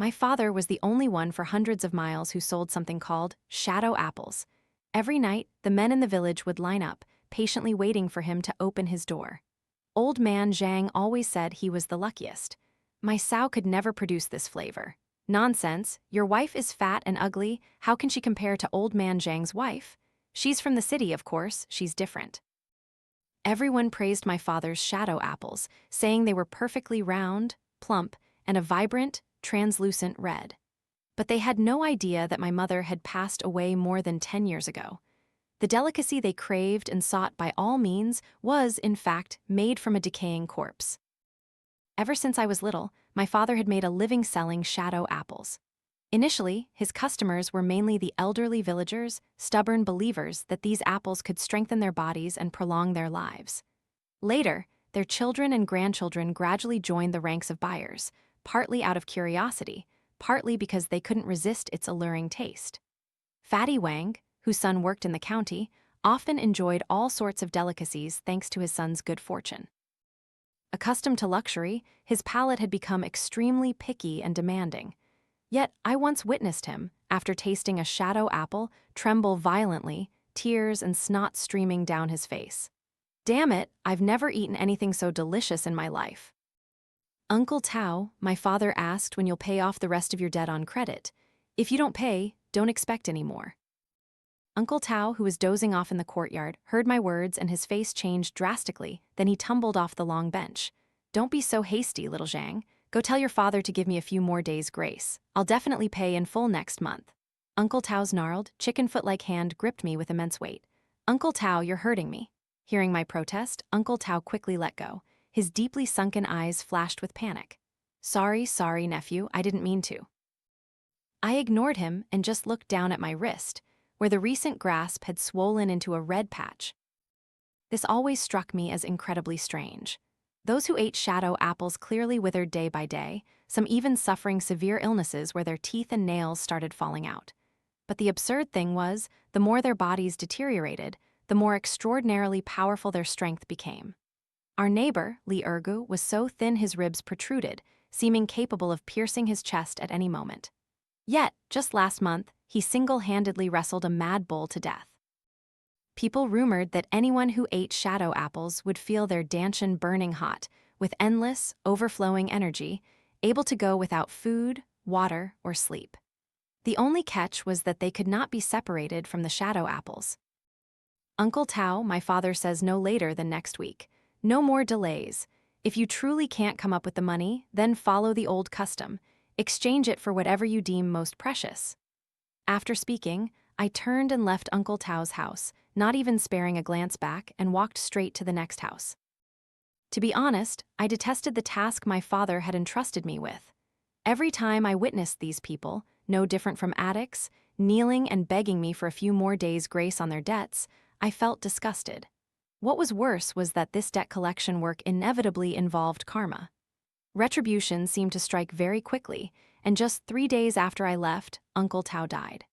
My father was the only one for hundreds of miles who sold something called shadow apples. Every night, the men in the village would line up, patiently waiting for him to open his door. Old man Zhang always said he was the luckiest. My sow could never produce this flavor. Nonsense, your wife is fat and ugly, how can she compare to old man Zhang's wife? She's from the city, of course, she's different. Everyone praised my father's shadow apples, saying they were perfectly round, plump, and a vibrant, translucent red. But they had no idea that my mother had passed away more than 10 years ago. The delicacy they craved and sought by all means was, in fact, made from a decaying corpse. Ever since I was little, my father had made a living selling shadow apples. Initially, his customers were mainly the elderly villagers, stubborn believers that these apples could strengthen their bodies and prolong their lives. Later, their children and grandchildren gradually joined the ranks of buyers, partly out of curiosity, partly because they couldn't resist its alluring taste. Fatty Wang, whose son worked in the county, often enjoyed all sorts of delicacies thanks to his son's good fortune. Accustomed to luxury, his palate had become extremely picky and demanding. Yet I once witnessed him, after tasting a shadow apple, tremble violently, tears and snot streaming down his face. Damn it, I've never eaten anything so delicious in my life. Uncle Tao, my father asked when you'll pay off the rest of your debt on credit. If you don't pay, don't expect any more. Uncle Tao, who was dozing off in the courtyard, heard my words and his face changed drastically, then he tumbled off the long bench. Don't be so hasty, little Zhang. Go tell your father to give me a few more days' grace. I'll definitely pay in full next month. Uncle Tao's gnarled, chicken-foot-like hand gripped me with immense weight. Uncle Tao, you're hurting me. Hearing my protest, Uncle Tao quickly let go. His deeply sunken eyes flashed with panic. Sorry, nephew, I didn't mean to. I ignored him and just looked down at my wrist, where the recent grasp had swollen into a red patch. This always struck me as incredibly strange. Those who ate shadow apples clearly withered day by day, some even suffering severe illnesses where their teeth and nails started falling out. But the absurd thing was, the more their bodies deteriorated, the more extraordinarily powerful their strength became. Our neighbor, Li Ergu, was so thin his ribs protruded, seeming capable of piercing his chest at any moment. Yet, just last month, he single-handedly wrestled a mad bull to death. People rumored that anyone who ate shadow apples would feel their dantian burning hot, with endless, overflowing energy, able to go without food, water, or sleep. The only catch was that they could not be separated from the shadow apples. Uncle Tao, my father says no later than next week. No more delays. If you truly can't come up with the money, then follow the old custom. Exchange it for whatever you deem most precious. After speaking, I turned and left Uncle Tao's house, not even sparing a glance back, and walked straight to the next house. To be honest, I detested the task my father had entrusted me with. Every time I witnessed these people, no different from addicts, kneeling and begging me for a few more days' grace on their debts, I felt disgusted. What was worse was that this debt collection work inevitably involved karma. Retribution seemed to strike very quickly, and just 3 days after I left, Uncle Tao died.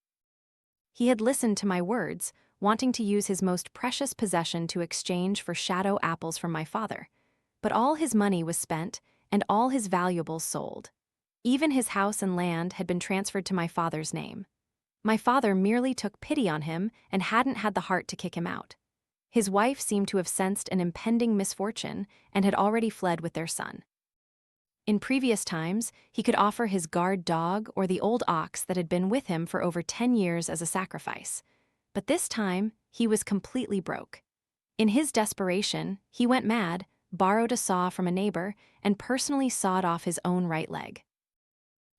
He had listened to my words, wanting to use his most precious possession to exchange for shadow apples from my father. But all his money was spent, and all his valuables sold. Even his house and land had been transferred to my father's name. My father merely took pity on him and hadn't had the heart to kick him out. His wife seemed to have sensed an impending misfortune and had already fled with their son. In previous times, he could offer his guard dog or the old ox that had been with him for over 10 years as a sacrifice. But this time, he was completely broke. In his desperation, he went mad, borrowed a saw from a neighbor, and personally sawed off his own right leg.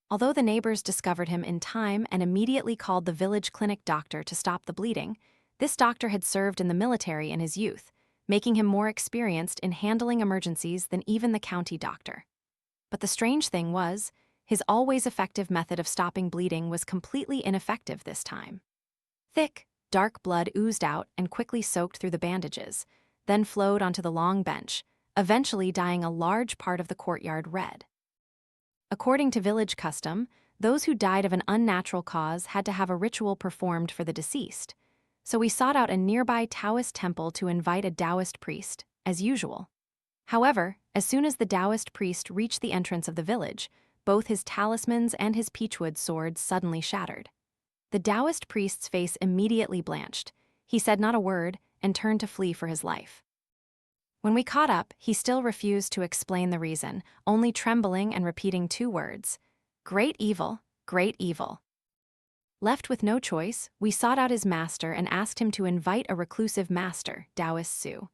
Although the neighbors discovered him in time and immediately called the village clinic doctor to stop the bleeding, this doctor had served in the military in his youth, making him more experienced in handling emergencies than even the county doctor. But the strange thing was, his always effective method of stopping bleeding was completely ineffective this time. Thick, dark blood oozed out and quickly soaked through the bandages, then flowed onto the long bench, eventually dyeing a large part of the courtyard red. According to village custom, those who died of an unnatural cause had to have a ritual performed for the deceased, so we sought out a nearby Daoist temple to invite a Daoist priest, as usual. However, as soon as the Daoist priest reached the entrance of the village, both his talismans and his peachwood sword suddenly shattered. The Daoist priest's face immediately blanched. He said not a word and turned to flee for his life. When we caught up, he still refused to explain the reason, only trembling and repeating two words: "Great evil, great evil." Left with no choice, we sought out his master and asked him to invite a reclusive master, Daoist Su.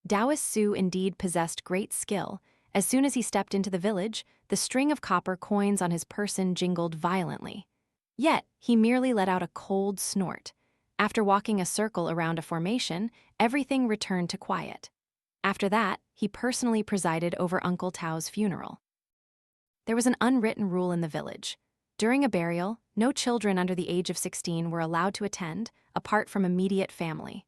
Daoist Su indeed possessed great skill. As soon as he stepped into the village, the string of copper coins on his person jingled violently. Yet, he merely let out a cold snort. After walking a circle around a formation, everything returned to quiet. After that, he personally presided over Uncle Tao's funeral. There was an unwritten rule in the village. During a burial, no children under the age of 16 were allowed to attend, apart from immediate family.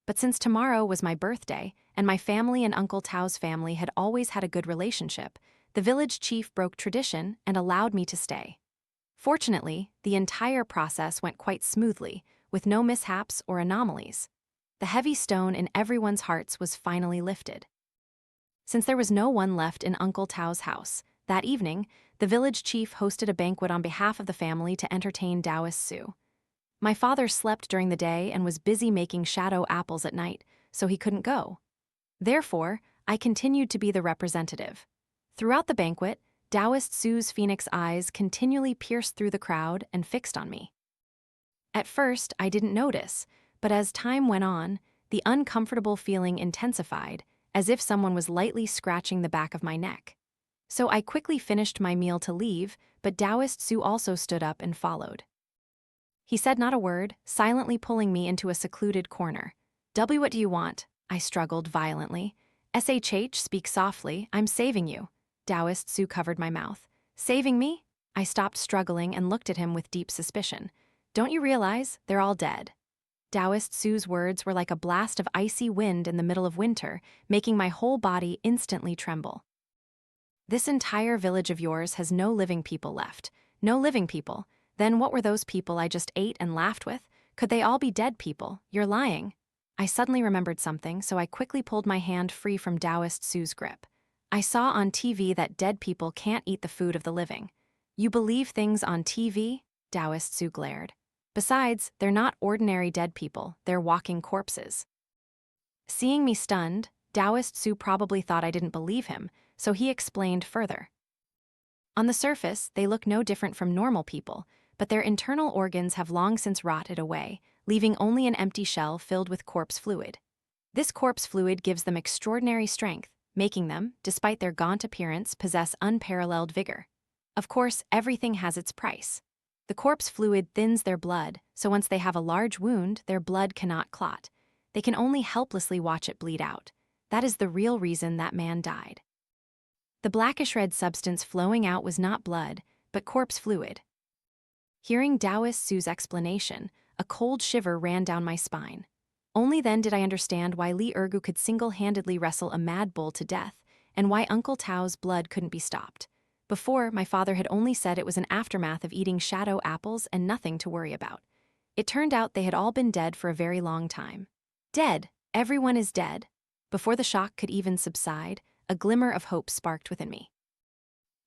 But since tomorrow was my birthday, and my family and Uncle Tao's family had always had a good relationship, the village chief broke tradition and allowed me to stay. Fortunately, the entire process went quite smoothly, with no mishaps or anomalies. The heavy stone in everyone's hearts was finally lifted. Since there was no one left in Uncle Tao's house, that evening, the village chief hosted a banquet on behalf of the family to entertain Daoist Su. My father slept during the day and was busy making shadow apples at night, so he couldn't go. Therefore, I continued to be the representative. Throughout the banquet, Daoist Su's phoenix eyes continually pierced through the crowd and fixed on me. At first, I didn't notice, but as time went on, the uncomfortable feeling intensified, as if someone was lightly scratching the back of my neck. So I quickly finished my meal to leave, but Daoist Su also stood up and followed. He said not a word, silently pulling me into a secluded corner. What do you want?" I struggled violently. "SHH, speak softly, I'm saving you." Daoist Su covered my mouth. "Saving me?" I stopped struggling and looked at him with deep suspicion. "Don't you realize they're all dead?" Daoist Su's words were like a blast of icy wind in the middle of winter, making my whole body instantly tremble. "This entire village of yours has no living people left. No living people. Then what were those people I just ate and laughed with? Could they all be dead people? You're lying." I suddenly remembered something, so I quickly pulled my hand free from Daoist Su's grip. "I saw on TV that dead people can't eat the food of the living." "You believe things on TV?" Daoist Su glared. "Besides, they're not ordinary dead people, they're walking corpses." Seeing me stunned, Daoist Su probably thought I didn't believe him, so he explained further. "On the surface, they look no different from normal people, but their internal organs have long since rotted away, leaving only an empty shell filled with corpse fluid. This corpse fluid gives them extraordinary strength, making them, despite their gaunt appearance, possess unparalleled vigor. Of course, everything has its price. The corpse fluid thins their blood, so once they have a large wound, their blood cannot clot. They can only helplessly watch it bleed out. That is the real reason that man died." The blackish red substance flowing out was not blood, but corpse fluid. Hearing Daoist Su's explanation, a cold shiver ran down my spine. Only then did I understand why Li Ergu could single-handedly wrestle a mad bull to death, and why Uncle Tao's blood couldn't be stopped. Before, my father had only said it was an aftermath of eating shadow apples and nothing to worry about. It turned out they had all been dead for a very long time. Dead, everyone is dead. Before the shock could even subside, a glimmer of hope sparked within me.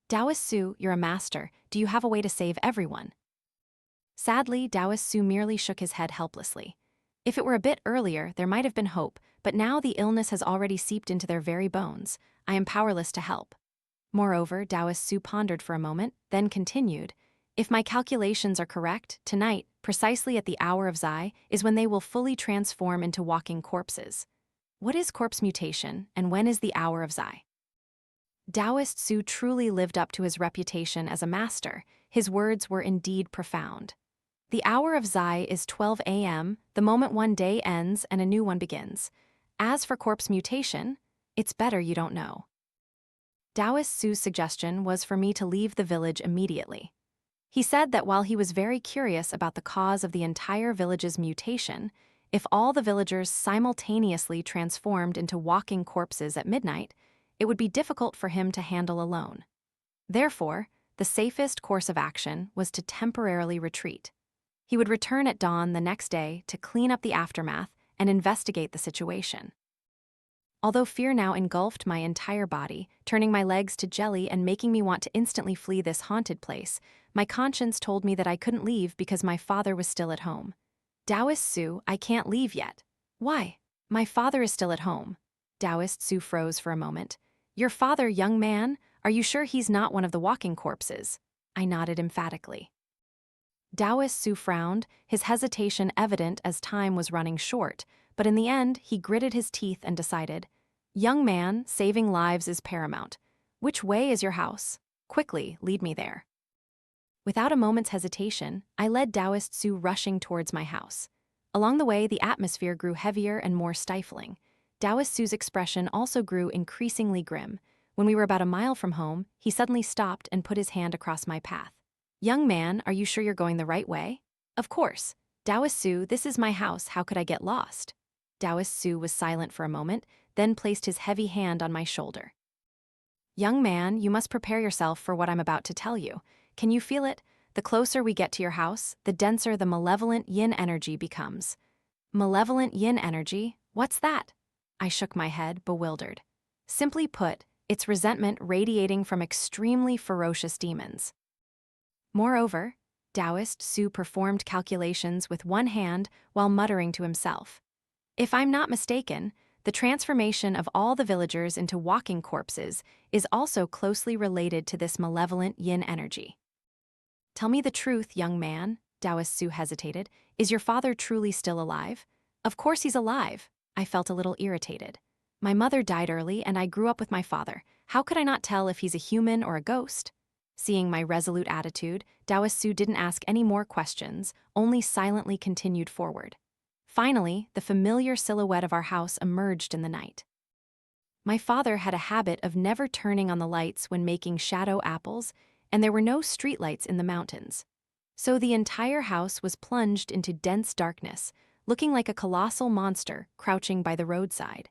"Daoist Su, you're a master. Do you have a way to save everyone?" Sadly, Daoist Su merely shook his head helplessly. If it were a bit earlier, there might have been hope, but now the illness has already seeped into their very bones. I am powerless to help. Moreover, Daoist Su pondered for a moment, then continued, "If my calculations are correct, tonight, precisely at the hour of Zai, is when they will fully transform into walking corpses." What is corpse mutation, and when is the hour of Zai? Daoist Su truly lived up to his reputation as a master. His words were indeed profound. The hour of Zai is 12 a.m., the moment one day ends and a new one begins. As for corpse mutation, it's better you don't know. Daoist Su's suggestion was for me to leave the village immediately. He said that while he was very curious about the cause of the entire village's mutation, if all the villagers simultaneously transformed into walking corpses at midnight, it would be difficult for him to handle alone. Therefore, the safest course of action was to temporarily retreat. He would return at dawn the next day to clean up the aftermath and investigate the situation. Although fear now engulfed my entire body, turning my legs to jelly and making me want to instantly flee this haunted place, my conscience told me that I couldn't leave because my father was still at home. Daoist Su, I can't leave yet. Why? My father is still at home. Daoist Su froze for a moment. Your father, young man? Are you sure he's not one of the walking corpses? I nodded emphatically. Daoist Su frowned, his hesitation evident as time was running short, but in the end, he gritted his teeth and decided, young man, saving lives is paramount. Which way is your house? Quickly, lead me there. Without a moment's hesitation, I led Daoist Su rushing towards my house. Along the way, the atmosphere grew heavier and more stifling. Daoist Su's expression also grew increasingly grim. When we were about a mile from home, he suddenly stopped and put his hand across my path. Young man, are you sure you're going the right way? Of course. Daoist Su, this is my house, how could I get lost? Daoist Su was silent for a moment, then placed his heavy hand on my shoulder. Young man, you must prepare yourself for what I'm about to tell you. Can you feel it? The closer we get to your house, the denser the malevolent yin energy becomes. Malevolent yin energy? What's that? I shook my head, bewildered. Simply put, it's resentment radiating from extremely ferocious demons. Moreover, Daoist Su performed calculations with one hand while muttering to himself. If I'm not mistaken, the transformation of all the villagers into walking corpses is also closely related to this malevolent yin energy. Tell me the truth, young man, Daoist Su hesitated. Is your father truly still alive? Of course he's alive. I felt a little irritated. My mother died early and I grew up with my father. How could I not tell if he's a human or a ghost? Seeing my resolute attitude, Daoist Su didn't ask any more questions, only silently continued forward. Finally, the familiar silhouette of our house emerged in the night. My father had a habit of never turning on the lights when making shadow apples, and there were no streetlights in the mountains. So the entire house was plunged into dense darkness, looking like a colossal monster crouching by the roadside.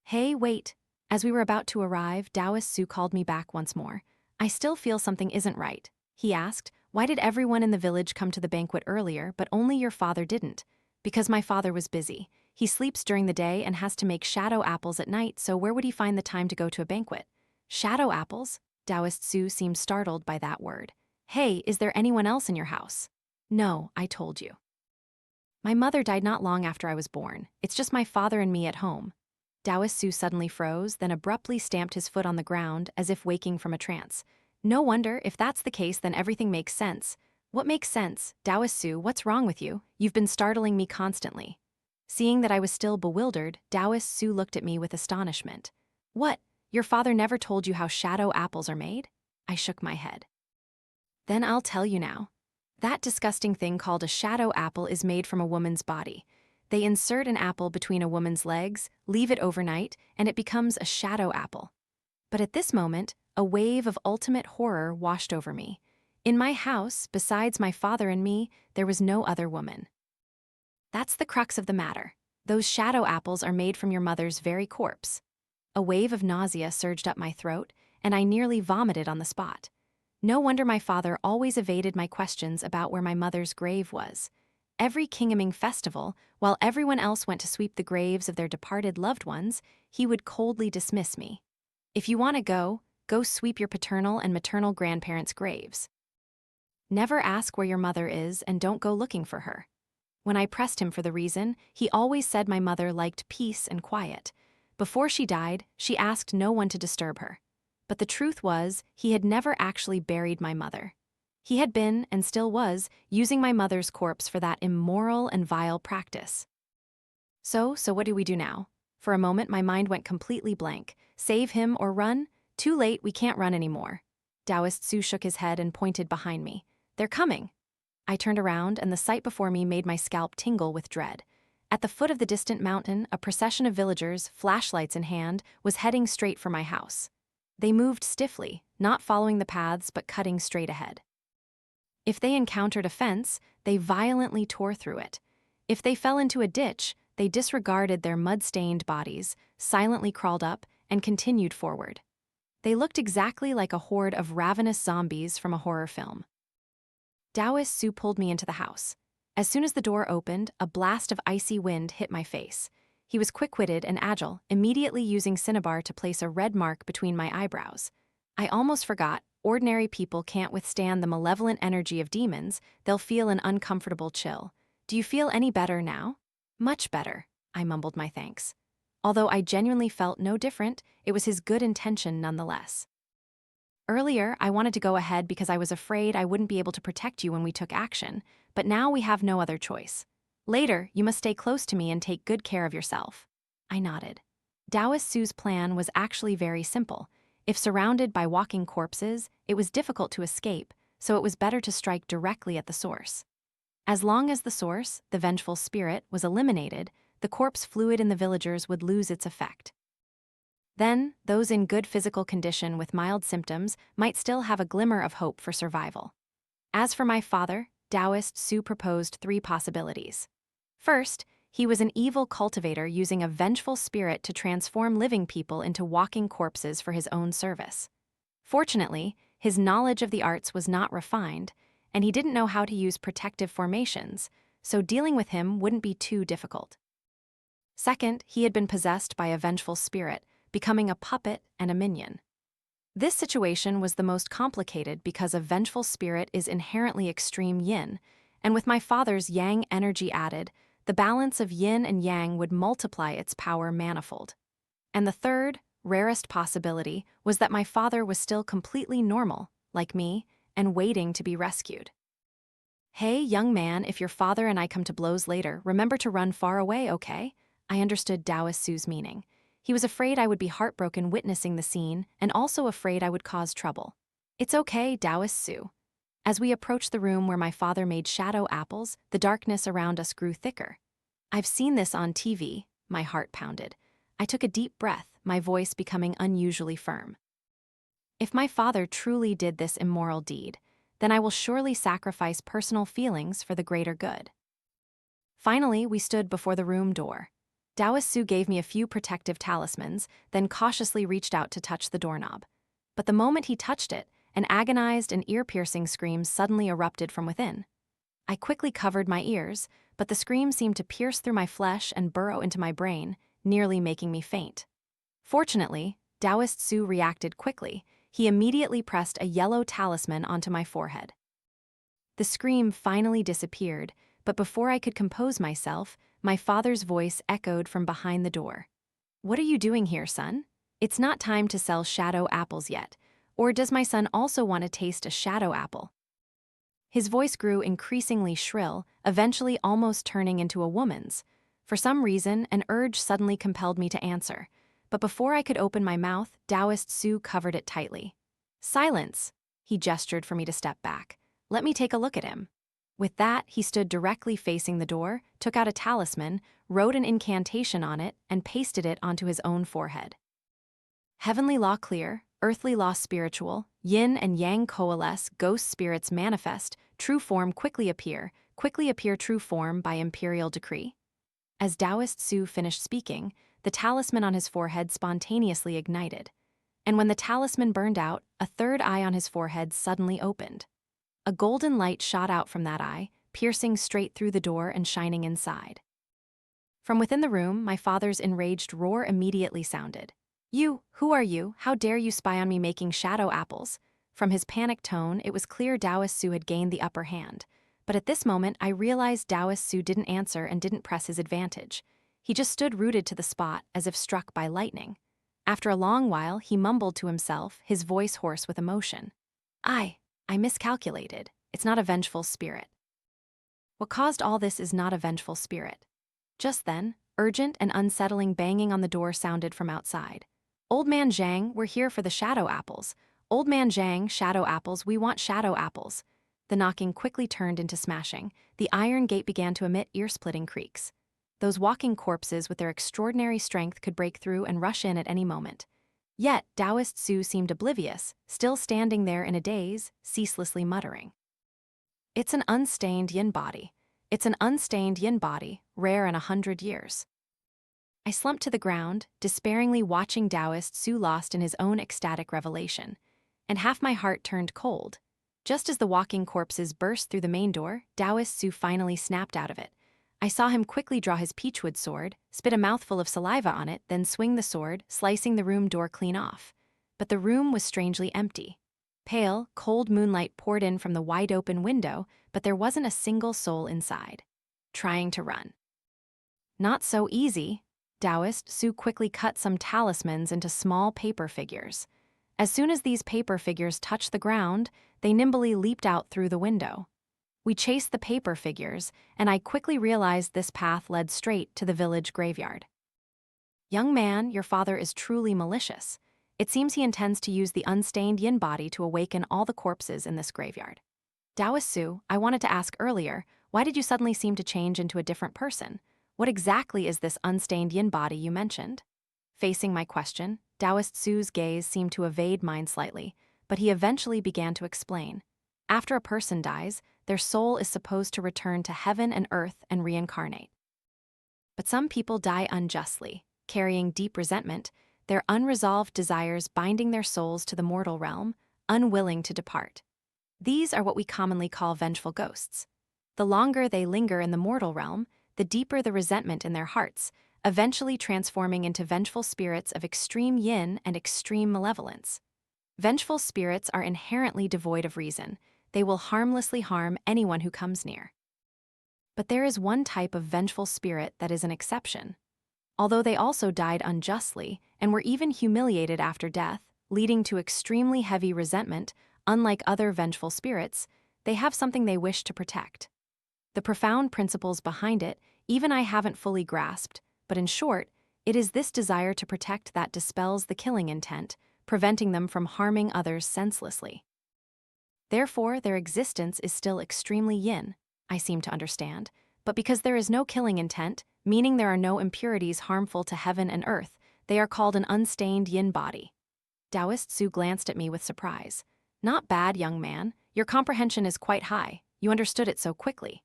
Hey, wait. As we were about to arrive, Daoist Su called me back once more. I still feel something isn't right. He asked, why did everyone in the village come to the banquet earlier, but only your father didn't? Because my father was busy. He sleeps during the day and has to make shadow apples at night, so where would he find the time to go to a banquet? Shadow apples? Daoist Su seemed startled by that word. Hey, is there anyone else in your house? No, I told you. My mother died not long after I was born. It's just my father and me at home. Daoist Su suddenly froze, then abruptly stamped his foot on the ground as if waking from a trance. No wonder, if that's the case, then everything makes sense. What makes sense? Daoist Su, what's wrong with you? You've been startling me constantly. Seeing that I was still bewildered, Daoist Su looked at me with astonishment. What? Your father never told you how shadow apples are made? I shook my head. Then I'll tell you now. That disgusting thing called a shadow apple is made from a woman's body. They insert an apple between a woman's legs, leave it overnight, and it becomes a shadow apple. But at this moment, a wave of ultimate horror washed over me. In my house, besides my father and me, there was no other woman. That's the crux of the matter. Those shadow apples are made from your mother's very corpse. A wave of nausea surged up my throat, and I nearly vomited on the spot. No wonder my father always evaded my questions about where my mother's grave was. Every Kingaming festival, while everyone else went to sweep the graves of their departed loved ones, he would coldly dismiss me. If you want to go sweep your paternal and maternal grandparents' graves. Never ask where your mother is and don't go looking for her. When I pressed him for the reason, he always said my mother liked peace and quiet. Before she died, she asked no one to disturb her. But the truth was, he had never actually buried my mother. He had been, and still was, using my mother's corpse for that immoral and vile practice. So what do we do now? For a moment, my mind went completely blank. Save him or run? Too late, we can't run anymore. Daoist Su shook his head and pointed behind me. They're coming. I turned around, and the sight before me made my scalp tingle with dread. At the foot of the distant mountain, a procession of villagers, flashlights in hand, was heading straight for my house. They moved stiffly, not following the paths but cutting straight ahead. If they encountered a fence, they violently tore through it. If they fell into a ditch, they disregarded their mud-stained bodies, silently crawled up, and continued forward. They looked exactly like a horde of ravenous zombies from a horror film. Daoist Su pulled me into the house. As soon as the door opened, a blast of icy wind hit my face. He was quick-witted and agile, immediately using cinnabar to place a red mark between my eyebrows. I almost forgot, ordinary people can't withstand the malevolent energy of demons, they'll feel an uncomfortable chill. Do you feel any better now? Much better, I mumbled my thanks. Although I genuinely felt no different, it was his good intention nonetheless. Earlier, I wanted to go ahead because I was afraid I wouldn't be able to protect you when we took action, but now we have no other choice. Later, you must stay close to me and take good care of yourself. I nodded. Daoist Su's plan was actually very simple. If surrounded by walking corpses, it was difficult to escape, so it was better to strike directly at the source. As long as the source, the vengeful spirit, was eliminated, the corpse fluid in the villagers would lose its effect. Then, those in good physical condition with mild symptoms might still have a glimmer of hope for survival. As for my father, Daoist Su proposed 3 possibilities. First, he was an evil cultivator using a vengeful spirit to transform living people into walking corpses for his own service. Fortunately, his knowledge of the arts was not refined, and he didn't know how to use protective formations, so dealing with him wouldn't be too difficult. Second, he had been possessed by a vengeful spirit, becoming a puppet and a minion. This situation was the most complicated because a vengeful spirit is inherently extreme yin, and with my father's yang energy added, the balance of yin and yang would multiply its power manifold. And the third, rarest possibility was that my father was still completely normal, like me, and waiting to be rescued. Hey, young man, if your father and I come to blows later, remember to run far away, okay? I understood Daoist Su's meaning. He was afraid I would be heartbroken witnessing the scene, and also afraid I would cause trouble. It's okay, Daoist Su. As we approached the room where my father made shadow apples, the darkness around us grew thicker. I've seen this on TV, my heart pounded. I took a deep breath, my voice becoming unusually firm. If my father truly did this immoral deed, then I will surely sacrifice personal feelings for the greater good. Finally, we stood before the room door. Daoist Su gave me a few protective talismans, then cautiously reached out to touch the doorknob. But the moment he touched it, an agonized and ear-piercing scream suddenly erupted from within. I quickly covered my ears, but the scream seemed to pierce through my flesh and burrow into my brain, nearly making me faint. Fortunately, Daoist Su reacted quickly. He immediately pressed a yellow talisman onto my forehead. The scream finally disappeared, but before I could compose myself, my father's voice echoed from behind the door. "What are you doing here, son? It's not time to sell shadow apples yet. Or does my son also want to taste a shadow apple?" His voice grew increasingly shrill, eventually almost turning into a woman's. For some reason, an urge suddenly compelled me to answer. But before I could open my mouth, Daoist Su covered it tightly. "Silence!" He gestured for me to step back. "Let me take a look at him." With that, he stood directly facing the door, took out a talisman, wrote an incantation on it, and pasted it onto his own forehead. "Heavenly law clear, earthly law spiritual, yin and yang coalesce, ghost spirits manifest, true form quickly appear true form by imperial decree." As Daoist Su finished speaking, the talisman on his forehead spontaneously ignited. And when the talisman burned out, a third eye on his forehead suddenly opened. A golden light shot out from that eye, piercing straight through the door and shining inside. From within the room, my father's enraged roar immediately sounded. "You, who are you? How dare you spy on me making shadow apples?" From his panicked tone, it was clear Daoist Su had gained the upper hand. But at this moment, I realized Daoist Su didn't answer and didn't press his advantage. He just stood rooted to the spot, as if struck by lightning. After a long while, he mumbled to himself, his voice hoarse with emotion. I miscalculated. It's not a vengeful spirit. What caused all this is not a vengeful spirit. Just then, urgent and unsettling banging on the door sounded from outside. "Old Man Zhang, we're here for the shadow apples. Old Man Zhang, shadow apples, we want shadow apples." The knocking quickly turned into smashing. The iron gate began to emit ear-splitting creaks. Those walking corpses with their extraordinary strength could break through and rush in at any moment. Yet, Daoist Su seemed oblivious, still standing there in a daze, ceaselessly muttering. "It's an unstained yin body. It's an unstained yin body, rare in 100 years." I slumped to the ground, despairingly watching Daoist Su lost in his own ecstatic revelation. And half my heart turned cold. Just as the walking corpses burst through the main door, Daoist Su finally snapped out of it. I saw him quickly draw his peachwood sword, spit a mouthful of saliva on it, then swing the sword, slicing the room door clean off. But the room was strangely empty. Pale, cold moonlight poured in from the wide-open window, but there wasn't a single soul inside. Trying to run. Not so easy. Daoist Su quickly cut some talismans into small paper figures. As soon as these paper figures touched the ground, they nimbly leaped out through the window. We chased the paper figures, and I quickly realized this path led straight to the village graveyard. Young man, your father is truly malicious. It seems he intends to use the unstained yin body to awaken all the corpses in this graveyard. Daoist Su, I wanted to ask earlier, why did you suddenly seem to change into a different person? What exactly is this unstained yin body you mentioned? Facing my question, Daoist Su's gaze seemed to evade mine slightly, but he eventually began to explain. After a person dies, their soul is supposed to return to heaven and earth and reincarnate. But some people die unjustly, carrying deep resentment, their unresolved desires binding their souls to the mortal realm, unwilling to depart. These are what we commonly call vengeful ghosts. The longer they linger in the mortal realm, the deeper the resentment in their hearts, eventually transforming into vengeful spirits of extreme yin and extreme malevolence. Vengeful spirits are inherently devoid of reason. They will harmlessly harm anyone who comes near. But there is one type of vengeful spirit that is an exception. Although they also died unjustly and were even humiliated after death, leading to extremely heavy resentment, unlike other vengeful spirits, they have something they wish to protect. The profound principles behind it, even I haven't fully grasped, but in short, it is this desire to protect that dispels the killing intent, preventing them from harming others senselessly. Therefore, their existence is still extremely yin, I seem to understand, but because there is no killing intent, meaning there are no impurities harmful to heaven and earth, they are called an unstained yin body. Daoist Su glanced at me with surprise. Not bad, young man. Your comprehension is quite high. You understood it so quickly.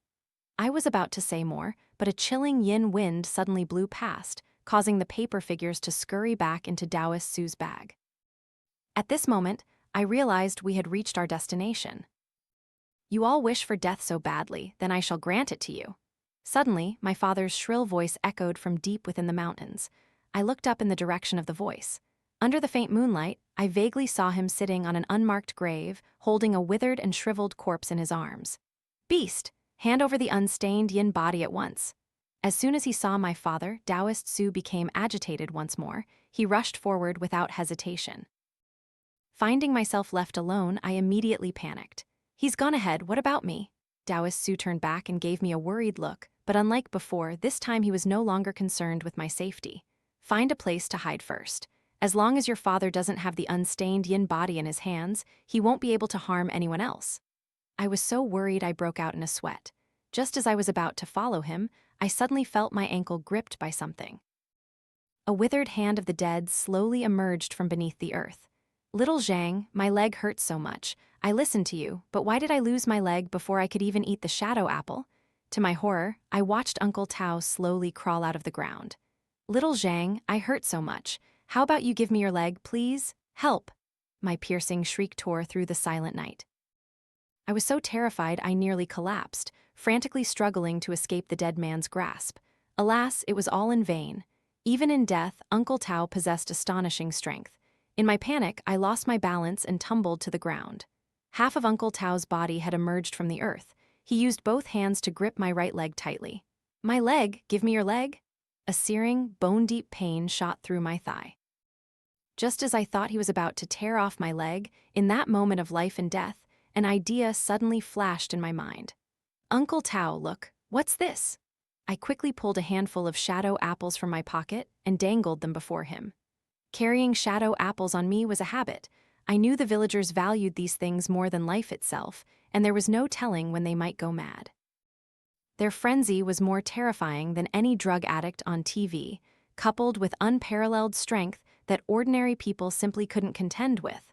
I was about to say more, but a chilling yin wind suddenly blew past, causing the paper figures to scurry back into Daoist Su's bag. At this moment, I realized we had reached our destination. You all wish for death so badly, then I shall grant it to you. Suddenly, my father's shrill voice echoed from deep within the mountains. I looked up in the direction of the voice. Under the faint moonlight, I vaguely saw him sitting on an unmarked grave, holding a withered and shriveled corpse in his arms. Beast, hand over the unstained yin body at once. As soon as he saw my father, Daoist Su became agitated once more. He rushed forward without hesitation. Finding myself left alone, I immediately panicked. He's gone ahead, what about me? Daoist Su turned back and gave me a worried look, but unlike before, this time he was no longer concerned with my safety. Find a place to hide first. As long as your father doesn't have the unstained yin body in his hands, he won't be able to harm anyone else. I was so worried I broke out in a sweat. Just as I was about to follow him, I suddenly felt my ankle gripped by something. A withered hand of the dead slowly emerged from beneath the earth. Little Zhang, my leg hurts so much. I listened to you, but why did I lose my leg before I could even eat the shadow apple? To my horror, I watched Uncle Tao slowly crawl out of the ground. Little Zhang, I hurt so much. How about you give me your leg, please? Help! My piercing shriek tore through the silent night. I was so terrified I nearly collapsed, frantically struggling to escape the dead man's grasp. Alas, it was all in vain. Even in death, Uncle Tao possessed astonishing strength. In my panic, I lost my balance and tumbled to the ground. Half of Uncle Tao's body had emerged from the earth. He used both hands to grip my right leg tightly. My leg, give me your leg? A searing, bone-deep pain shot through my thigh. Just as I thought he was about to tear off my leg, in that moment of life and death, an idea suddenly flashed in my mind. Uncle Tao, look, what's this? I quickly pulled a handful of shadow apples from my pocket and dangled them before him. Carrying shadow apples on me was a habit. I knew the villagers valued these things more than life itself, and there was no telling when they might go mad. Their frenzy was more terrifying than any drug addict on TV, coupled with unparalleled strength that ordinary people simply couldn't contend with.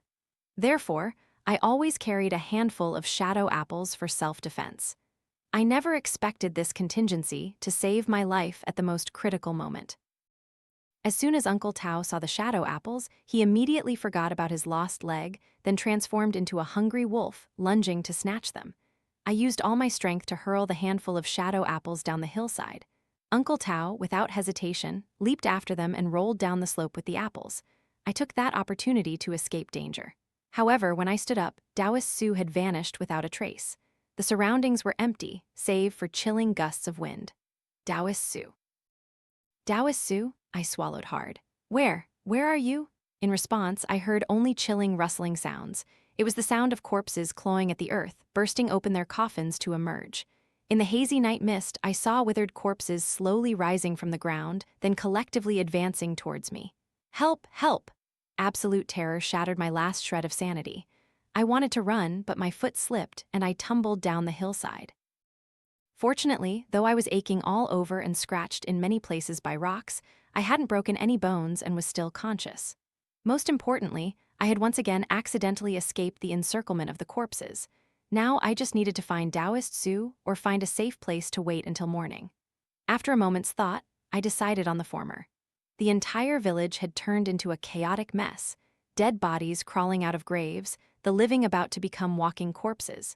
Therefore, I always carried a handful of shadow apples for self-defense. I never expected this contingency to save my life at the most critical moment. As soon as Uncle Tao saw the shadow apples, he immediately forgot about his lost leg, then transformed into a hungry wolf, lunging to snatch them. I used all my strength to hurl the handful of shadow apples down the hillside. Uncle Tao, without hesitation, leaped after them and rolled down the slope with the apples. I took that opportunity to escape danger. However, when I stood up, Daoist Su had vanished without a trace. The surroundings were empty, save for chilling gusts of wind. Daoist Su. Daoist Su? I swallowed hard. Where are you? In response, I heard only chilling, rustling sounds. It was the sound of corpses clawing at the earth, bursting open their coffins to emerge. In the hazy night mist, I saw withered corpses slowly rising from the ground, then collectively advancing towards me. Help! Help! Absolute terror shattered my last shred of sanity. I wanted to run, but my foot slipped, and I tumbled down the hillside. Fortunately, though I was aching all over and scratched in many places by rocks, I hadn't broken any bones and was still conscious. Most importantly, I had once again accidentally escaped the encirclement of the corpses. Now I just needed to find Daoist Su or find a safe place to wait until morning. After a moment's thought, I decided on the former. The entire village had turned into a chaotic mess, dead bodies crawling out of graves, the living about to become walking corpses.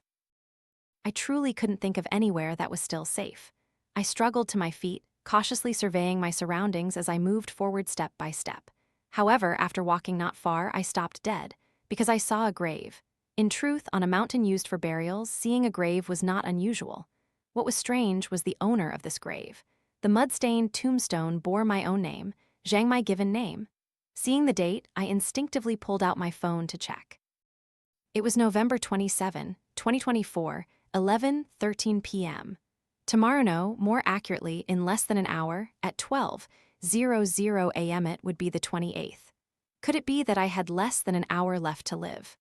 I truly couldn't think of anywhere that was still safe. I struggled to my feet, cautiously surveying my surroundings as I moved forward step by step. However, after walking not far, I stopped dead, because I saw a grave. In truth, on a mountain used for burials, seeing a grave was not unusual. What was strange was the owner of this grave. The mud-stained tombstone bore my own name, Zhang, my given name. Seeing the date, I instinctively pulled out my phone to check. It was November 27, 2024, 11:13 p.m. Tomorrow, no, more accurately, in less than an hour, at 12:00 a.m. it would be the 28th. Could it be that I had less than an hour left to live?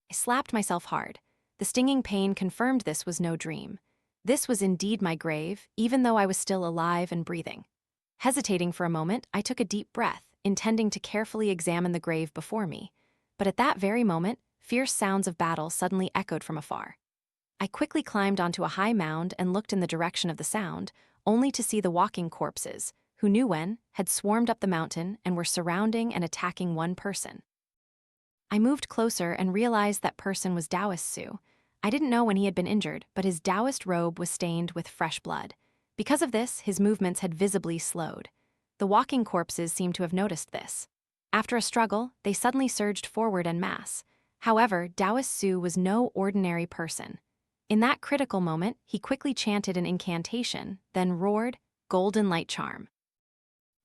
I slapped myself hard. The stinging pain confirmed this was no dream. This was indeed my grave, even though I was still alive and breathing. Hesitating for a moment, I took a deep breath, intending to carefully examine the grave before me. But at that very moment, fierce sounds of battle suddenly echoed from afar. I quickly climbed onto a high mound and looked in the direction of the sound, only to see the walking corpses, who knew when, had swarmed up the mountain and were surrounding and attacking one person. I moved closer and realized that person was Daoist Su. I didn't know when he had been injured, but his Daoist robe was stained with fresh blood. Because of this, his movements had visibly slowed. The walking corpses seemed to have noticed this. After a struggle, they suddenly surged forward en masse. However, Daoist Su was no ordinary person. In that critical moment, he quickly chanted an incantation, then roared, "Golden Light Charm."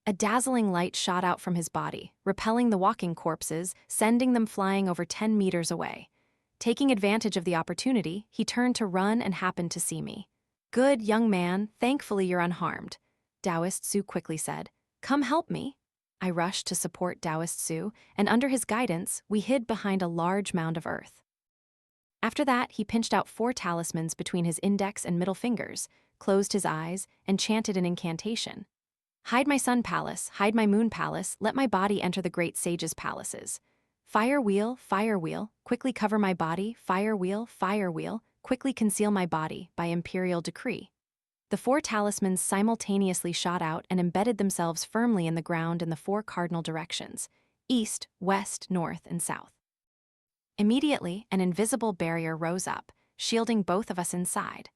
A dazzling light shot out from his body, repelling the walking corpses, sending them flying over 10 meters away. Taking advantage of the opportunity, he turned to run and happened to see me. "Good, young man, thankfully you're unharmed," Daoist Su quickly said. "Come help me." I rushed to support Daoist Su, and under his guidance, we hid behind a large mound of earth. After that, he pinched out 4 talismans between his index and middle fingers, closed his eyes, and chanted an incantation. "Hide my sun palace, hide my moon palace, let my body enter the great sage's palaces. Fire wheel, quickly cover my body, fire wheel, quickly conceal my body, by imperial decree." The 4 talismans simultaneously shot out and embedded themselves firmly in the ground in the 4 cardinal directions: east, west, north, and south. Immediately, an invisible barrier rose up, shielding both of us inside.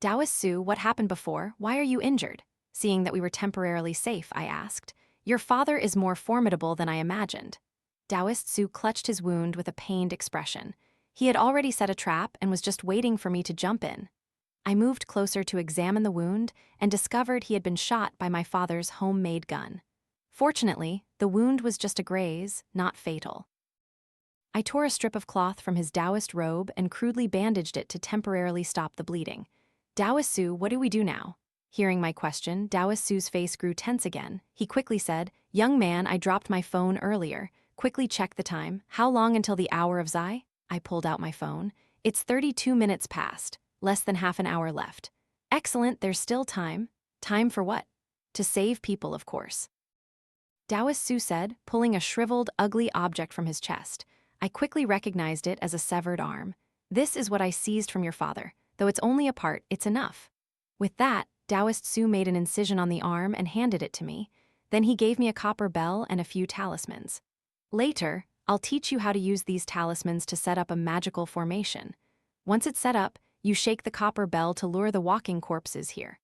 "Daoist Su, what happened before? Why are you injured?" Seeing that we were temporarily safe, I asked. "Your father is more formidable than I imagined." Daoist Su clutched his wound with a pained expression. He had already set a trap and was just waiting for me to jump in. I moved closer to examine the wound and discovered he had been shot by my father's homemade gun. Fortunately, the wound was just a graze, not fatal. I tore a strip of cloth from his Daoist robe and crudely bandaged it to temporarily stop the bleeding. "Daoist Su, what do we do now?" Hearing my question, Daoist Su's face grew tense again. He quickly said, "Young man, I dropped my phone earlier. Quickly check the time. How long until the hour of Zai?" I pulled out my phone. "It's 32 minutes past. Less than half an hour left." "Excellent, there's still time." "Time for what?" "To save people, of course," Daoist Su said, pulling a shriveled, ugly object from his chest. I quickly recognized it as a severed arm. "This is what I seized from your father. Though it's only a part, it's enough." With that, Daoist Su made an incision on the arm and handed it to me. Then he gave me a copper bell and a few talismans. "Later, I'll teach you how to use these talismans to set up a magical formation." Once it's set up, you shake the copper bell to lure the walking corpses here.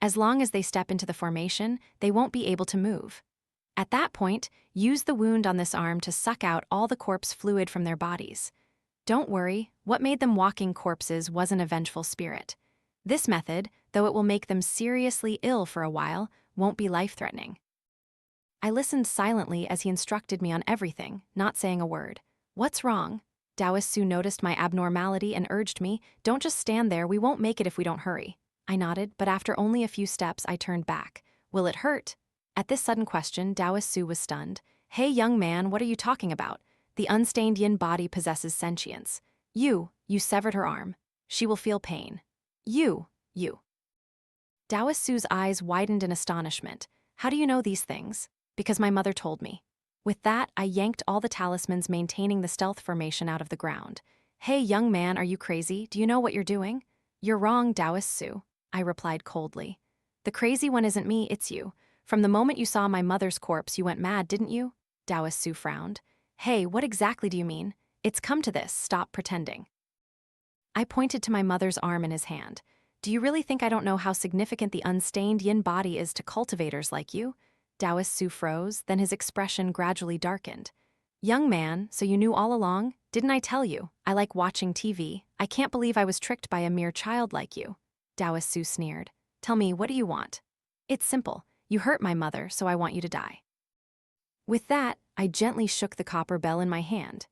As long as they step into the formation, they won't be able to move. At that point, use the wound on this arm to suck out all the corpse fluid from their bodies. Don't worry, what made them walking corpses wasn't a vengeful spirit. This method, though it will make them seriously ill for a while, won't be life-threatening. I listened silently as he instructed me on everything, not saying a word. What's wrong? Daoist Su noticed my abnormality and urged me, don't just stand there, we won't make it if we don't hurry. I nodded, but after only a few steps I turned back. Will it hurt? At this sudden question, Daoist Su was stunned. Hey young man, what are you talking about? The unstained yin body possesses sentience. You severed her arm. She will feel pain. You. Daoist Su's eyes widened in astonishment. How do you know these things? Because my mother told me. With that, I yanked all the talismans maintaining the stealth formation out of the ground. Hey young man, are you crazy? Do you know what you're doing? You're wrong, Daoist Su, I replied coldly. The crazy one isn't me, it's you. From the moment you saw my mother's corpse, you went mad, didn't you? Daoist Su frowned. Hey, what exactly do you mean? It's come to this, stop pretending. I pointed to my mother's arm in his hand. Do you really think I don't know how significant the unstained yin body is to cultivators like you? Daoist Su froze, then his expression gradually darkened. Young man, so you knew all along? Didn't I tell you? I like watching TV. I can't believe I was tricked by a mere child like you. Daoist Su sneered. Tell me, what do you want? It's simple. You hurt my mother, so I want you to die. With that, I gently shook the copper bell in my hand.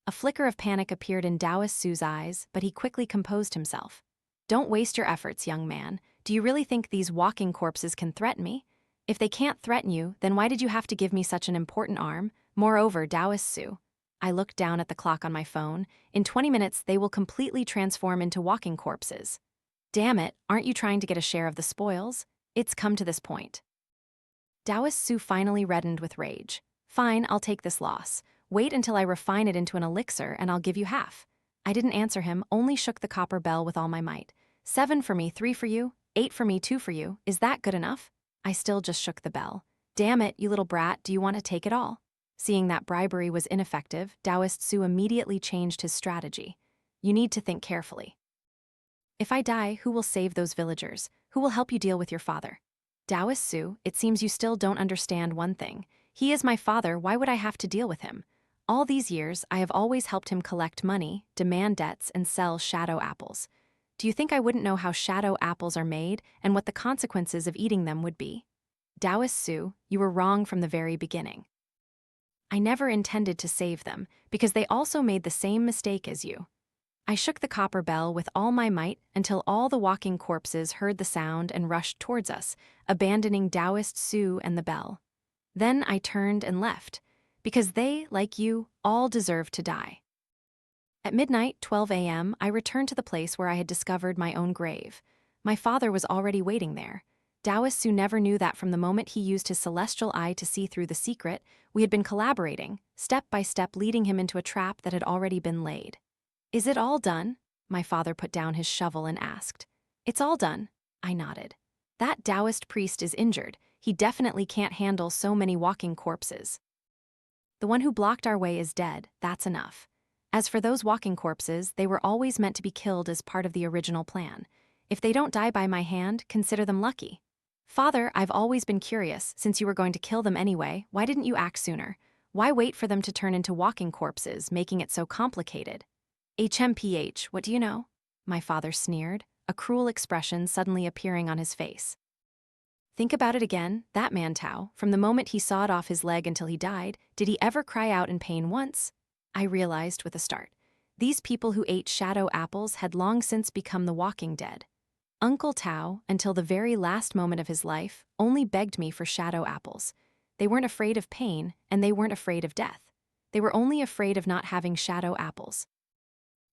A flicker of panic appeared in Daoist Su's eyes, but he quickly composed himself. Don't waste your efforts, young man. Do you really think these walking corpses can threaten me? If they can't threaten you, then why did you have to give me such an important arm? Moreover, Daoist Su. I looked down at the clock on my phone. In 20 minutes, they will completely transform into walking corpses. Damn it, aren't you trying to get a share of the spoils? It's come to this point. Daoist Su finally reddened with rage. Fine, I'll take this loss. Wait until I refine it into an elixir and I'll give you half. I didn't answer him, only shook the copper bell with all my might. 7 for me, 3 for you, 8 for me, 2 for you. Is that good enough? I still just shook the bell. Damn it, you little brat, do you want to take it all? Seeing that bribery was ineffective, Daoist Su immediately changed his strategy. You need to think carefully. If I die, who will save those villagers? Who will help you deal with your father? Daoist Su, it seems you still don't understand one thing. He is my father, why would I have to deal with him? All these years, I have always helped him collect money, demand debts, and sell shadow apples. Do you think I wouldn't know how shadow apples are made and what the consequences of eating them would be? Daoist Su, you were wrong from the very beginning. I never intended to save them, because they also made the same mistake as you. I shook the copper bell with all my might until all the walking corpses heard the sound and rushed towards us, abandoning Daoist Su and the bell. Then I turned and left, because they, like you, all deserve to die. At midnight, 12 a.m., I returned to the place where I had discovered my own grave. My father was already waiting there. Daoist Su never knew that from the moment he used his celestial eye to see through the secret, we had been collaborating, step by step leading him into a trap that had already been laid. Is it all done? My father put down his shovel and asked. It's all done, I nodded. That Daoist priest is injured. He definitely can't handle so many walking corpses. The one who blocked our way is dead, that's enough. As for those walking corpses, they were always meant to be killed as part of the original plan. If they don't die by my hand, consider them lucky. Father, I've always been curious, since you were going to kill them anyway, why didn't you act sooner? Why wait for them to turn into walking corpses, making it so complicated? HMPH, what do you know? My father sneered, a cruel expression suddenly appearing on his face. Think about it again, that man Tao, from the moment he sawed off his leg until he died, did he ever cry out in pain once? I realized with a start. These people who ate shadow apples had long since become the walking dead. Uncle Tao, until the very last moment of his life, only begged me for shadow apples. They weren't afraid of pain, and they weren't afraid of death. They were only afraid of not having shadow apples.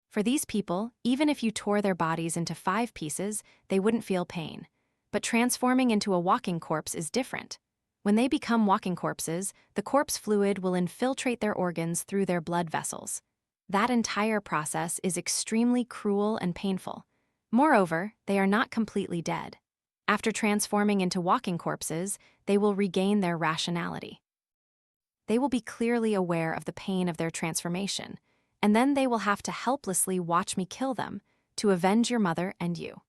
For these people, even if you tore their bodies into 5 pieces, they wouldn't feel pain. But transforming into a walking corpse is different. When they become walking corpses, the corpse fluid will infiltrate their organs through their blood vessels. That entire process is extremely cruel and painful. Moreover, they are not completely dead. After transforming into walking corpses, they will regain their rationality. They will be clearly aware of the pain of their transformation, and then they will have to helplessly watch me kill them to avenge your mother and you."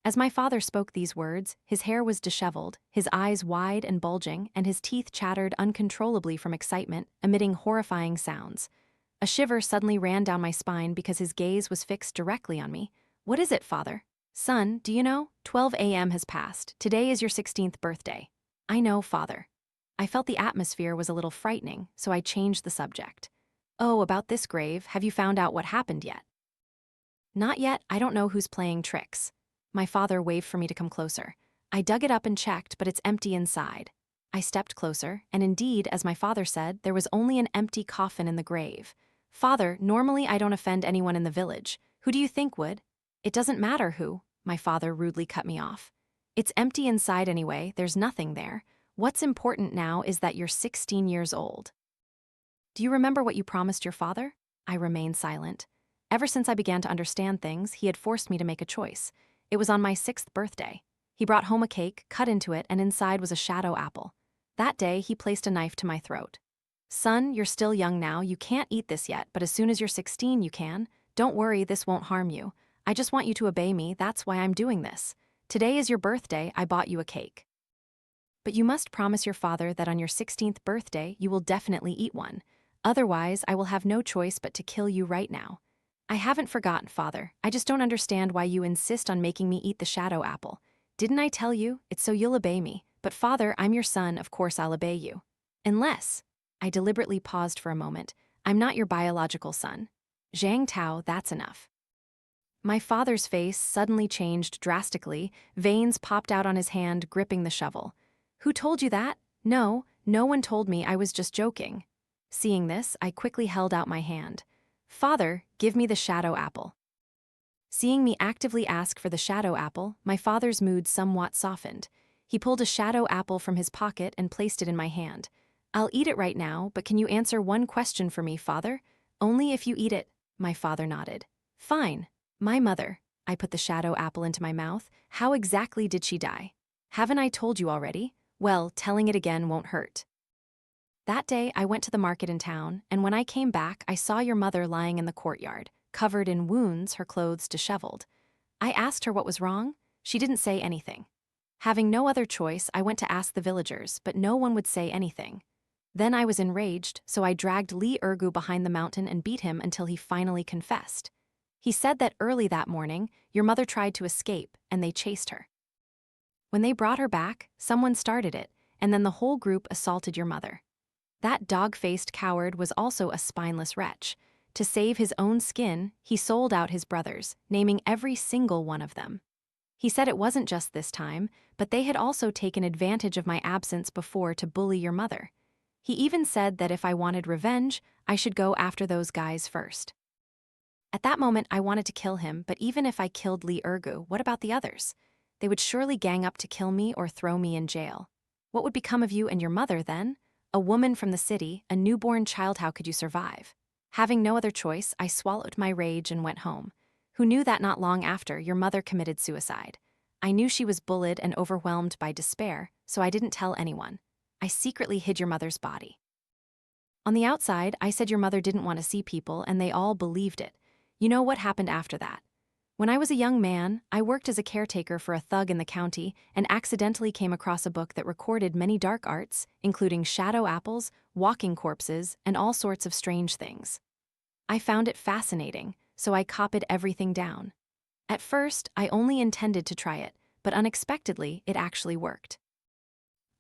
As my father spoke these words, his hair was disheveled, his eyes wide and bulging, and his teeth chattered uncontrollably from excitement, emitting horrifying sounds. A shiver suddenly ran down my spine because his gaze was fixed directly on me. "What is it, father?" "Son, do you know? 12 a.m. has passed. Today is your 16th birthday." "I know, father." I felt the atmosphere was a little frightening, so I changed the subject. "Oh, about this grave, have you found out what happened yet?" "Not yet. I don't know who's playing tricks." My father waved for me to come closer. I dug it up and checked, but it's empty inside. I stepped closer, and indeed, as my father said, there was only an empty coffin in the grave. "Father, normally I don't offend anyone in the village. Who do you think would?" "It doesn't matter who," my father rudely cut me off. "It's empty inside anyway, there's nothing there. What's important now is that you're 16 years old." "Do you remember what you promised your father?" I remained silent. Ever since I began to understand things, he had forced me to make a choice. It was on my 6th birthday. He brought home a cake, cut into it, and inside was a shadow apple. That day, he placed a knife to my throat. "Son, you're still young now, you can't eat this yet, but as soon as you're 16, you can. Don't worry, this won't harm you. I just want you to obey me, that's why I'm doing this. Today is your birthday, I bought you a cake. But you must promise your father that on your 16th birthday, you will definitely eat one. Otherwise, I will have no choice but to kill you right now." "I haven't forgotten, father. I just don't understand why you insist on making me eat the shadow apple. Didn't I tell you? It's so you'll obey me. But father, I'm your son, of course I'll obey you. Unless..." I deliberately paused for a moment. "I'm not your biological son. Zhang Tao, that's enough." My father's face suddenly changed drastically. Veins popped out on his hand, gripping the shovel. "Who told you that?" No one told me, I was just joking." Seeing this, I quickly held out my hand. "Father, give me the shadow apple." Seeing me actively ask for the shadow apple, my father's mood somewhat softened. He pulled a shadow apple from his pocket and placed it in my hand. "I'll eat it right now, but can you answer one question for me, father?" "Only if you eat it," my father nodded. "Fine. My mother." I put the shadow apple into my mouth. "How exactly did she die?" "Haven't I told you already?" "Well, telling it again won't hurt." "That day, I went to the market in town, and when I came back, I saw your mother lying in the courtyard, covered in wounds, her clothes disheveled. I asked her what was wrong. She didn't say anything. Having no other choice, I went to ask the villagers, but no one would say anything. Then I was enraged, so I dragged Li Ergu behind the mountain and beat him until he finally confessed. He said that early that morning, your mother tried to escape, and they chased her. When they brought her back, someone started it, and then the whole group assaulted your mother. That dog-faced coward was also a spineless wretch. To save his own skin, he sold out his brothers, naming every single one of them. He said it wasn't just this time, but they had also taken advantage of my absence before to bully your mother. He even said that if I wanted revenge, I should go after those guys first. At that moment, I wanted to kill him, but even if I killed Li Ergu, what about the others? They would surely gang up to kill me or throw me in jail. What would become of you and your mother then? A woman from the city, a newborn child, how could you survive? Having no other choice, I swallowed my rage and went home. Who knew that not long after, your mother committed suicide? I knew she was bullied and overwhelmed by despair, so I didn't tell anyone. I secretly hid your mother's body. On the outside, I said your mother didn't want to see people, and they all believed it. You know what happened after that? When I was a young man, I worked as a caretaker for a thug in the county and accidentally came across a book that recorded many dark arts, including shadow apples, walking corpses, and all sorts of strange things. I found it fascinating, so I copied everything down. At first, I only intended to try it, but unexpectedly, it actually worked.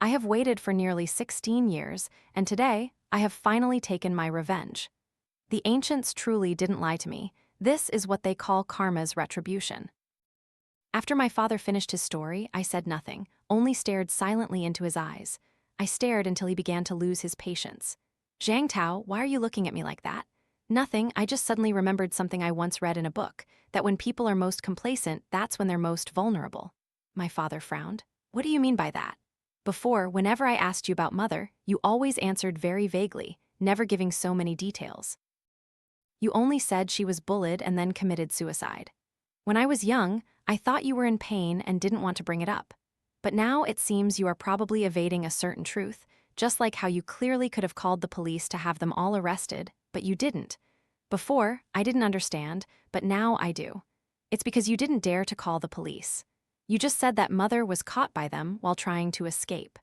I have waited for nearly 16 years, and today, I have finally taken my revenge. The ancients truly didn't lie to me. This is what they call karma's retribution. After my father finished his story, I said nothing, only stared silently into his eyes. I stared until he began to lose his patience. "Zhang Tao, why are you looking at me like that?" "Nothing, I just suddenly remembered something I once read in a book, that when people are most complacent, that's when they're most vulnerable." My father frowned. "What do you mean by that?" "Before, whenever I asked you about mother, you always answered very vaguely, never giving so many details. You only said she was bullied and then committed suicide. When I was young, I thought you were in pain and didn't want to bring it up. But now it seems you are probably evading a certain truth, just like how you clearly could have called the police to have them all arrested, but you didn't. Before, I didn't understand, but now I do. It's because you didn't dare to call the police. You just said that mother was caught by them while trying to escape.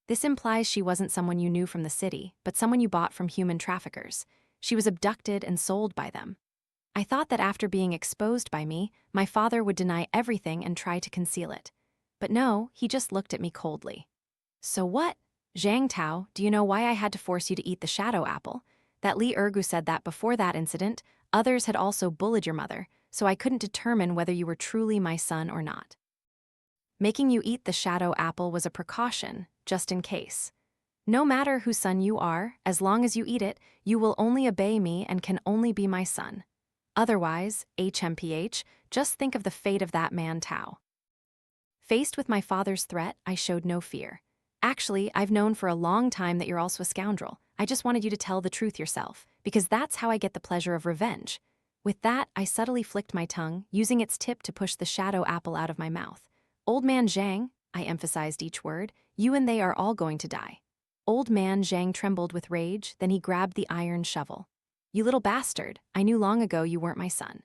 This implies she wasn't someone you knew from the city, but someone you bought from human traffickers. She was abducted and sold by them. I thought that after being exposed by me, my father would deny everything and try to conceal it. But no, he just looked at me coldly. So what? Zhang Tao, do you know why I had to force you to eat the shadow apple? That Li Ergu said that before that incident, others had also bullied your mother, so I couldn't determine whether you were truly my son or not. Making you eat the shadow apple was a precaution, just in case. No matter whose son you are, as long as you eat it, you will only obey me and can only be my son. Otherwise, HMPH, just think of the fate of that man Tao. Faced with my father's threat, I showed no fear. Actually, I've known for a long time that you're also a scoundrel. I just wanted you to tell the truth yourself, because that's how I get the pleasure of revenge. With that, I subtly flicked my tongue, using its tip to push the shadow apple out of my mouth. Old man Zhang, I emphasized each word, you and they are all going to die. Old man Zhang trembled with rage, then he grabbed the iron shovel. You little bastard, I knew long ago you weren't my son.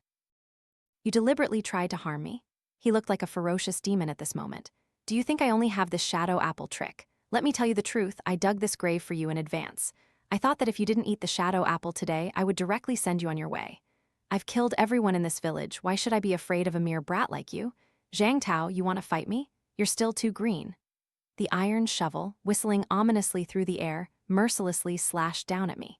You deliberately tried to harm me. He looked like a ferocious demon at this moment. Do you think I only have this shadow apple trick? Let me tell you the truth, I dug this grave for you in advance. I thought that if you didn't eat the shadow apple today, I would directly send you on your way. I've killed everyone in this village, why should I be afraid of a mere brat like you? Zhang Tao, you want to fight me? You're still too green. The iron shovel, whistling ominously through the air, mercilessly slashed down at me.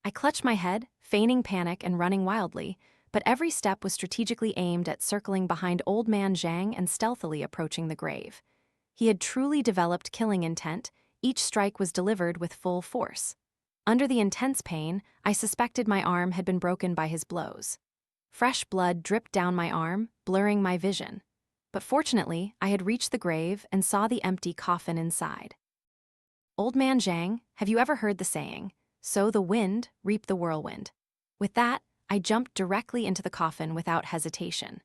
I clutched my head, feigning panic and running wildly, but every step was strategically aimed at circling behind old man Zhang and stealthily approaching the grave. He had truly developed killing intent, each strike was delivered with full force. Under the intense pain, I suspected my arm had been broken by his blows. Fresh blood dripped down my arm, blurring my vision. But fortunately, I had reached the grave and saw the empty coffin inside. Old man Zhang, have you ever heard the saying, sow the wind, reap the whirlwind? With that, I jumped directly into the coffin without hesitation.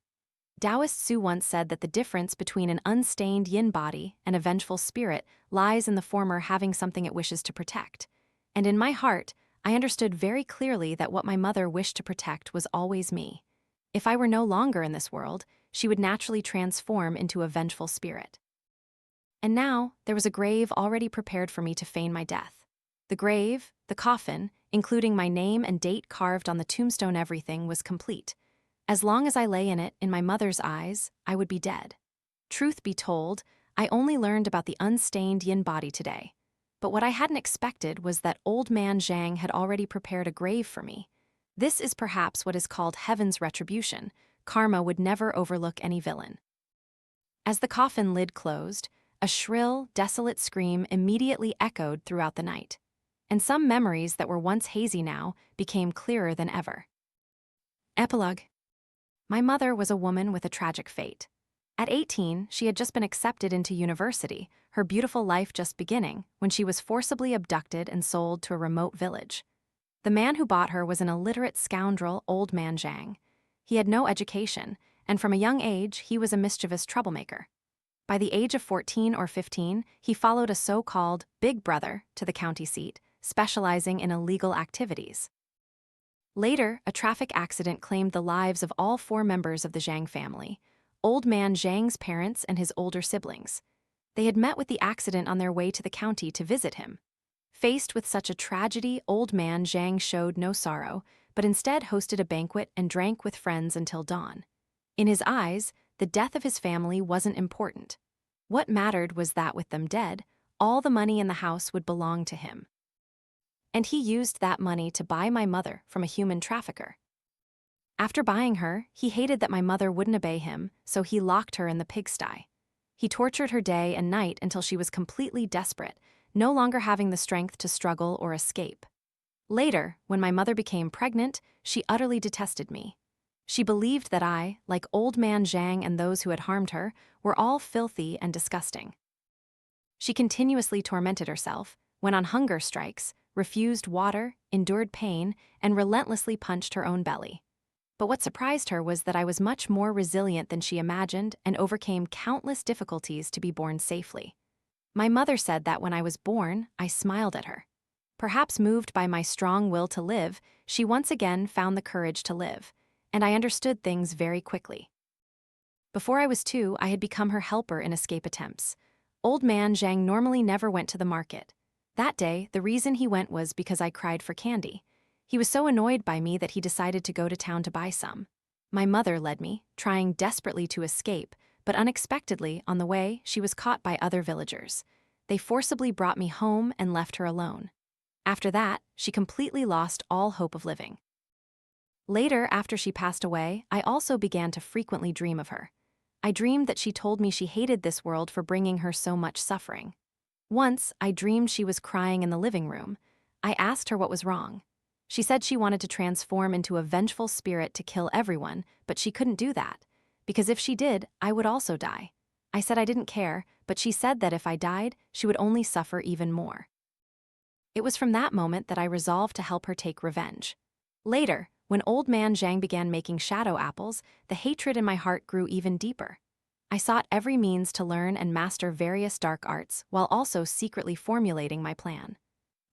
Daoist Su once said that the difference between an unstained yin body and a vengeful spirit lies in the former having something it wishes to protect. And in my heart, I understood very clearly that what my mother wished to protect was always me. If I were no longer in this world, she would naturally transform into a vengeful spirit. And now, there was a grave already prepared for me to feign my death. The grave, the coffin, including my name and date carved on the tombstone, everything was complete. As long as I lay in it, in my mother's eyes, I would be dead. Truth be told, I only learned about the unstained yin body today. But what I hadn't expected was that old man Zhang had already prepared a grave for me. This is perhaps what is called heaven's retribution. Karma would never overlook any villain. As the coffin lid closed, a shrill, desolate scream immediately echoed throughout the night. And some memories that were once hazy now became clearer than ever. Epilogue. My mother was a woman with a tragic fate. At 18, she had just been accepted into university, her beautiful life just beginning, when she was forcibly abducted and sold to a remote village. The man who bought her was an illiterate scoundrel, old man Zhang. He had no education, and from a young age, he was a mischievous troublemaker. By the age of 14 or 15, he followed a so-called big brother to the county seat, specializing in illegal activities. Later, a traffic accident claimed the lives of all 4 members of the Zhang family, old man Zhang's parents and his older siblings. They had met with the accident on their way to the county to visit him. Faced with such a tragedy, old man Zhang showed no sorrow, but instead hosted a banquet and drank with friends until dawn. In his eyes, the death of his family wasn't important. What mattered was that with them dead, all the money in the house would belong to him. And he used that money to buy my mother from a human trafficker. After buying her, he hated that my mother wouldn't obey him, so he locked her in the pigsty. He tortured her day and night until she was completely desperate, no longer having the strength to struggle or escape. Later, when my mother became pregnant, she utterly detested me. She believed that I, like old man Zhang and those who had harmed her, were all filthy and disgusting. She continuously tormented herself, went on hunger strikes, refused water, endured pain, and relentlessly punched her own belly. But what surprised her was that I was much more resilient than she imagined and overcame countless difficulties to be born safely. My mother said that when I was born, I smiled at her. Perhaps moved by my strong will to live, she once again found the courage to live, and I understood things very quickly. Before I was 2, I had become her helper in escape attempts. Old man Zhang normally never went to the market. That day, the reason he went was because I cried for candy. He was so annoyed by me that he decided to go to town to buy some. My mother led me, trying desperately to escape, but unexpectedly, on the way, she was caught by other villagers. They forcibly brought me home and left her alone. After that, she completely lost all hope of living. Later, after she passed away, I also began to frequently dream of her. I dreamed that she told me she hated this world for bringing her so much suffering. Once, I dreamed she was crying in the living room. I asked her what was wrong. She said she wanted to transform into a vengeful spirit to kill everyone, but she couldn't do that, because if she did, I would also die. I said I didn't care, but she said that if I died, she would only suffer even more. It was from that moment that I resolved to help her take revenge. Later, when old man Zhang began making shadow apples, the hatred in my heart grew even deeper. I sought every means to learn and master various dark arts while also secretly formulating my plan.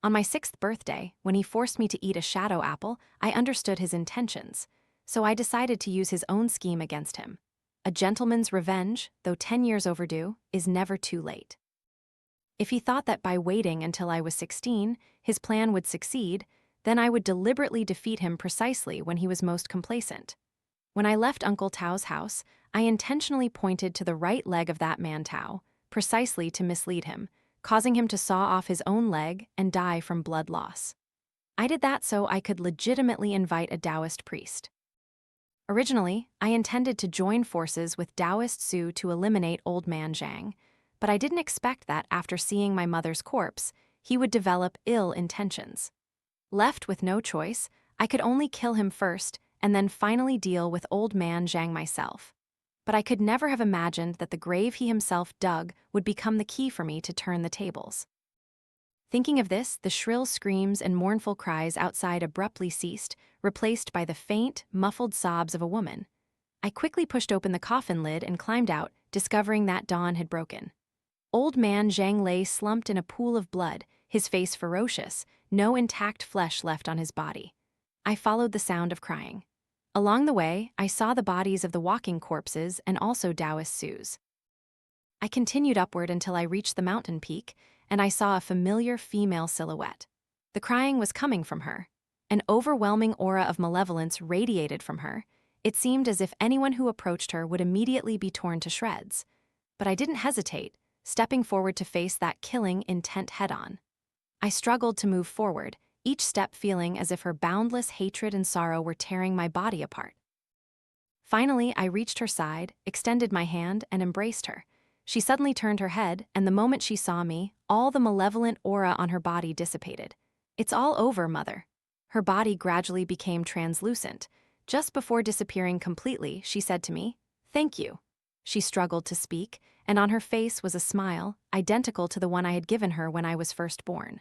On my 6th birthday, when he forced me to eat a shadow apple, I understood his intentions, so I decided to use his own scheme against him. A gentleman's revenge, though 10 years overdue, is never too late. If he thought that by waiting until I was 16, his plan would succeed, then I would deliberately defeat him precisely when he was most complacent. When I left Uncle Tao's house, I intentionally pointed to the right leg of that man Tao, precisely to mislead him, causing him to saw off his own leg and die from blood loss. I did that so I could legitimately invite a Daoist priest. Originally, I intended to join forces with Daoist Su to eliminate old man Zhang, but I didn't expect that after seeing my mother's corpse, he would develop ill intentions. Left with no choice, I could only kill him first and then finally deal with old man Zhang myself. But I could never have imagined that the grave he himself dug would become the key for me to turn the tables. Thinking of this, the shrill screams and mournful cries outside abruptly ceased, replaced by the faint, muffled sobs of a woman. I quickly pushed open the coffin lid and climbed out, discovering that dawn had broken. Old man Zhang lay slumped in a pool of blood, his face ferocious, no intact flesh left on his body. I followed the sound of crying. Along the way, I saw the bodies of the walking corpses and also Daoist Sus. I continued upward until I reached the mountain peak, and I saw a familiar female silhouette. The crying was coming from her. An overwhelming aura of malevolence radiated from her. It seemed as if anyone who approached her would immediately be torn to shreds. But I didn't hesitate, stepping forward to face that killing intent head-on. I struggled to move forward, each step feeling as if her boundless hatred and sorrow were tearing my body apart. Finally, I reached her side, extended my hand, and embraced her. She suddenly turned her head, and the moment she saw me, all the malevolent aura on her body dissipated. "It's all over, Mother." Her body gradually became translucent. Just before disappearing completely, she said to me, "Thank you." She struggled to speak, and on her face was a smile, identical to the one I had given her when I was first born.